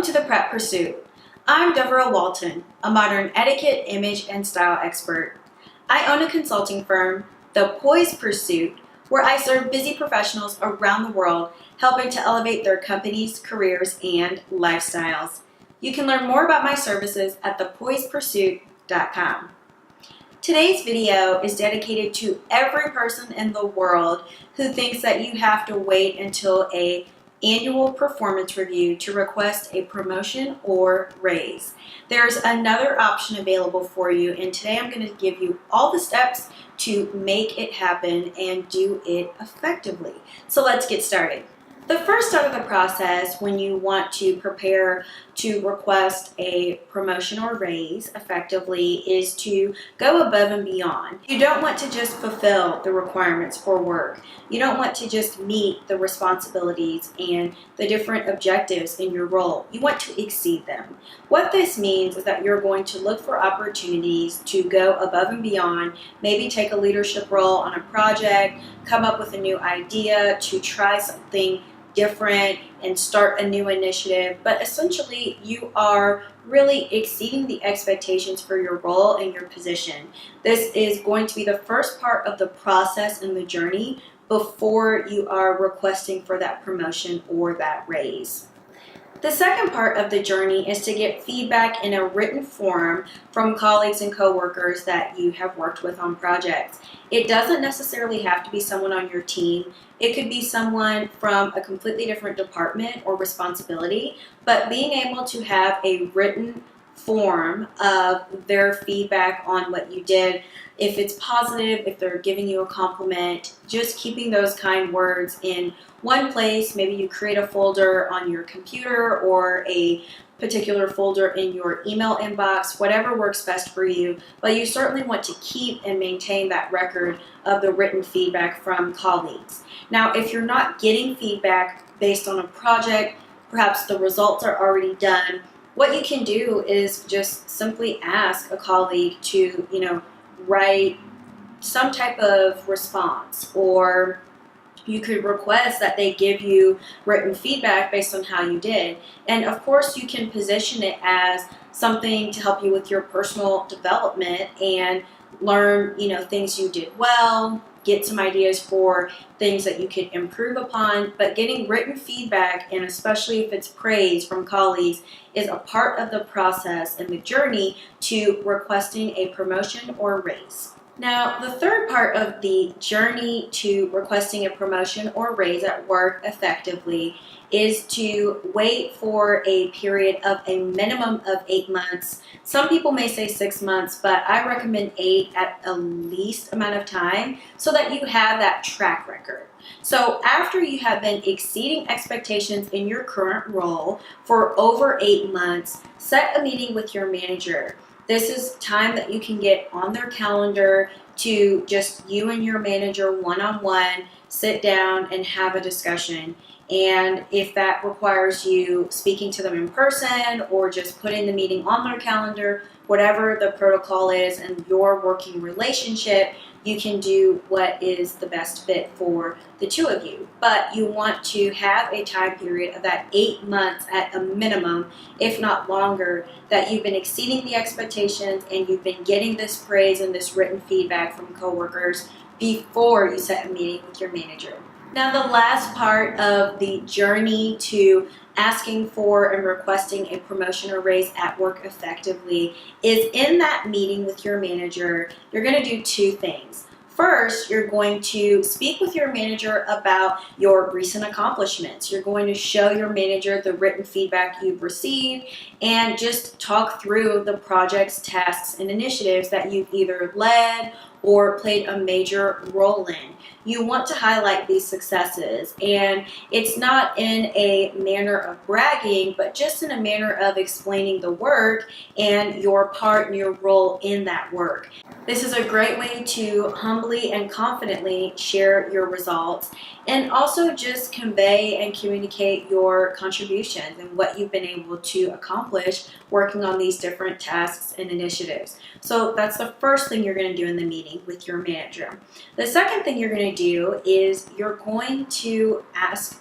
Welcome to the Prep Pursuit. I'm Deborah Walton, a modern etiquette, image, and style expert. I own a consulting firm, The Poise Pursuit, where I serve busy professionals around the world, helping to elevate their companies, careers, and lifestyles. You can learn more about my services at thepoisepursuit.com. Today's video is dedicated to every person in the world who thinks that you have to wait until an annual performance review to request a promotion or raise. There's another option available for you, and today I'm going to give you all the steps to make it happen and do it effectively. So let's get started. The first step of the process when you want to prepare to request a promotion or raise effectively is to go above and beyond. You don't want to just fulfill the requirements for work. You don't want to just meet the responsibilities and the different objectives in your role. You want to exceed them. What this means is that you're going to look for opportunities to go above and beyond, maybe take a leadership role on a project, come up with a new idea to try something different and start a new initiative, but essentially you are really exceeding the expectations for your role and your position. This is going to be the first part of the process and the journey before you are requesting for that promotion or that raise. The second part of the journey is to get feedback in a written form from colleagues and coworkers that you have worked with on projects. It doesn't necessarily have to be someone on your team. It could be someone from a completely different department or responsibility, but being able to have a written form of their feedback on what you did, if it's positive, if they're giving you a compliment, just keeping those kind words in one place. Maybe you create a folder on your computer or a particular folder in your email inbox, whatever works best for you, but you certainly want to keep and maintain that record of the written feedback from colleagues. Now, if you're not getting feedback based on a project, perhaps the results are already done, what you can do is just simply ask a colleague to, write some type of response, or you could request that they give you written feedback based on how you did. And of course, you can position it as something to help you with your personal development and learn, things you did well, get some ideas for things that you could improve upon. But getting written feedback, and especially if it's praise from colleagues, is a part of the process and the journey to requesting a promotion or raise. Now, the third part of the journey to requesting a promotion or raise at work effectively is to wait for a period of a minimum of 8 months. Some people may say 6 months, but I recommend 8 at a least amount of time so that you have that track record. So after you have been exceeding expectations in your current role for over 8 months, set a meeting with your manager. This is time that you can get on their calendar to just you and your manager one-on-one, sit down and have a discussion. And if that requires you speaking to them in person or just putting the meeting on their calendar, whatever the protocol is and your working relationship, you can do what is the best fit for the two of you. But you want to have a time period of that 8 months at a minimum, if not longer, that you've been exceeding the expectations and you've been getting this praise and this written feedback from coworkers before you set a meeting with your manager. Now, the last part of the journey to asking for and requesting a promotion or raise at work effectively is in that meeting with your manager. You're going to do two things. First, you're going to speak with your manager about your recent accomplishments. You're going to show your manager the written feedback you've received and just talk through the projects, tasks, and initiatives that you've either led or played a major role in. You want to highlight these successes, and it's not in a manner of bragging, but just in a manner of explaining the work and your part and your role in that work. This is a great way to humbly and confidently share your results and also just convey and communicate your contributions and what you've been able to accomplish working on these different tasks and initiatives. So that's the first thing you're going to do in the meeting. meeting with your manager. The second thing you're going to do is you're going to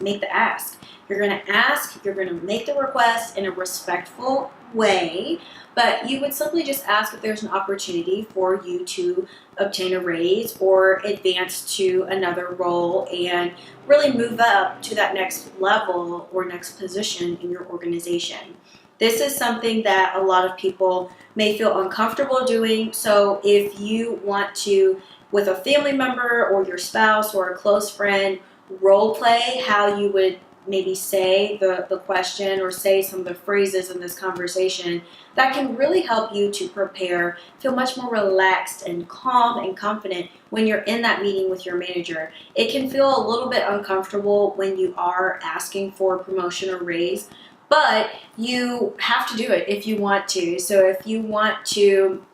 make the ask. You're going to ask, you're going to make the request in a respectful way, but you would simply just ask if there's an opportunity for you to obtain a raise or advance to another role and really move up to that next level or next position in your organization. This is something that a lot of people may feel uncomfortable doing. So if you want to, with a family member or your spouse or a close friend, role play how you would maybe say the question or say some of the phrases in this conversation, that can really help you to prepare, feel much more relaxed and calm and confident when you're in that meeting with your manager. It can feel a little bit uncomfortable when you are asking for a promotion or raise, but you have to do it if you want to. So if you want to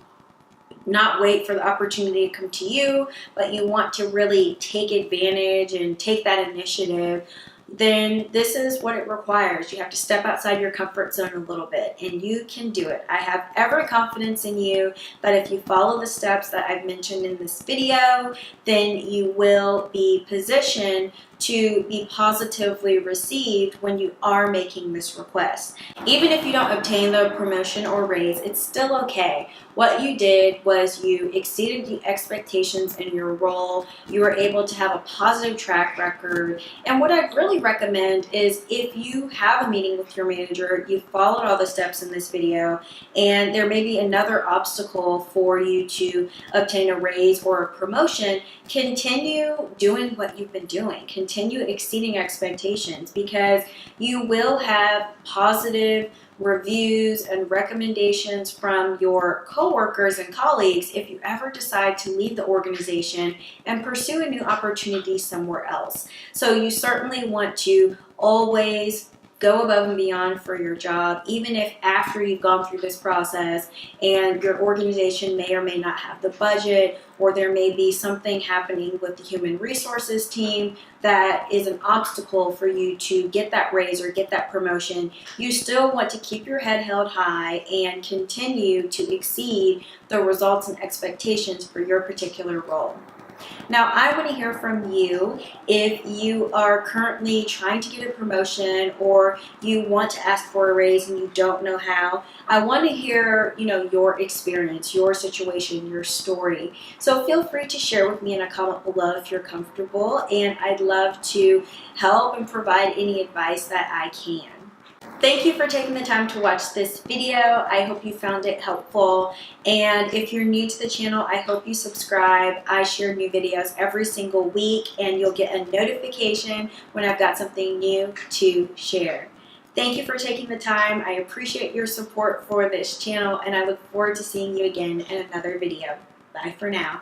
not wait for the opportunity to come to you, but you want to really take advantage and take that initiative, then this is what it requires. You have to step outside your comfort zone a little bit, and you can do it. I have every confidence in you that if you follow the steps that I've mentioned in this video, then you will be positioned to be positively received when you are making this request. Even if you don't obtain the promotion or raise, it's still okay. What you did was you exceeded the expectations in your role. You were able to have a positive track record. And what I'd really recommend is if you have a meeting with your manager, you followed all the steps in this video, and there may be another obstacle for you to obtain a raise or a promotion, continue doing what you've been doing. Continue exceeding expectations, because you will have positive reviews and recommendations from your coworkers and colleagues if you ever decide to leave the organization and pursue a new opportunity somewhere else. So you certainly want to always go above and beyond for your job, even if after you've gone through this process and your organization may or may not have the budget, or there may be something happening with the human resources team that is an obstacle for you to get that raise or get that promotion. You still want to keep your head held high and continue to exceed the results and expectations for your particular role. Now, I want to hear from you if you are currently trying to get a promotion or you want to ask for a raise and you don't know how. I want to hear, your experience, your situation, your story. So feel free to share with me in a comment below if you're comfortable, and I'd love to help and provide any advice that I can. Thank you for taking the time to watch this video. I hope you found it helpful. And if you're new to the channel, I hope you subscribe. I share new videos every single week, and you'll get a notification when I've got something new to share. Thank you for taking the time. I appreciate your support for this channel, and I look forward to seeing you again in another video. Bye for now.